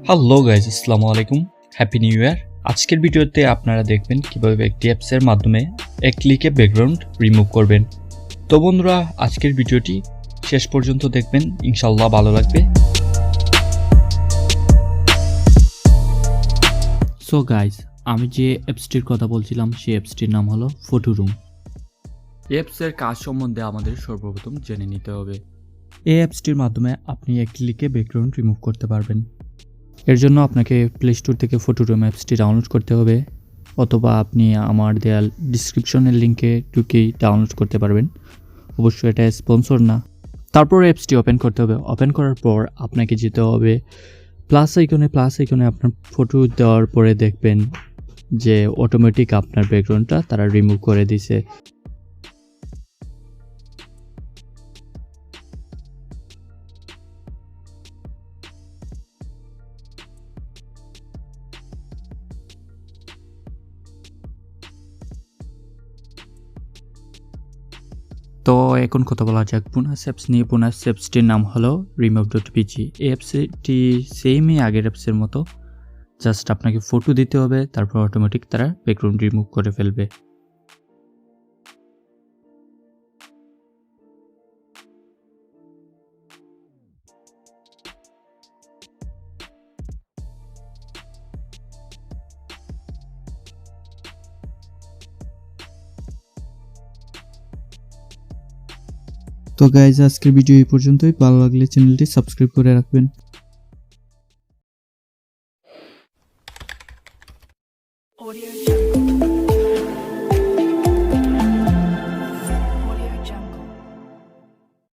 Hello guys, আসসালামু আলাইকুম, happy new year. আজকের ভিডিওতে আপনারা দেখবেন কিভাবে একটি অ্যাপসের মাধ্যমে এক ক্লিকে ব্যাকগ্রাউন্ড রিমুভ করবেন। তো বন্ধুরা, আজকের ভিডিওটি শেষ পর্যন্ত দেখবেন, ইনশাল্লাহ ভালো লাগবে। সো গাইজ, আমি যে অ্যাপসটির কথা বলছিলাম সেই অ্যাপসটির নাম হলো ফটো রুম। এই অ্যাপসের কাজ সম্বন্ধে আমাদের সর্বপ্রথম জেনে নিতে হবে। এই অ্যাপসটির মাধ্যমে আপনি এক ক্লিকে ব্যাকগ্রাউন্ড রিমুভ করতে পারবেন। এর জন্য আপনাকে প্লে স্টোর থেকে ফটো রুম অ্যাপসটি ডাউনলোড করতে হবে, অথবা আপনি আমার দেওয়া ডিসক্রিপশনের লিঙ্কে ঢুকেই ডাউনলোড করতে পারবেন। অবশ্যই এটা স্পন্সর না। তারপর অ্যাপসটি ওপেন করতে হবে। ওপেন করার পর আপনাকে যেতে হবে প্লাস আইকনে আপনার ফটো দেওয়ার পরে দেখবেন যে অটোমেটিক আপনার ব্যাকগ্রাউন্ডটা তারা রিমুভ করে দিছে। তো এখন কথা বলা যাক বোনাস অ্যাপস নিয়ে। বোনাস অ্যাপসটির নাম হলো Remove.bg। এই অ্যাপসটি সেমই আগের অ্যাপসের মতো, জাস্ট আপনাকে ফটো দিতে হবে, তারপর অটোমেটিক তারা ব্যাকগ্রাউন্ড রিমুভ করে ফেলবে। তো গাইজ, আজকের ভিডিও এই পর্যন্তই। ভালো লাগলে চ্যানেলটি সাবস্ক্রাইব করে রাখবেন।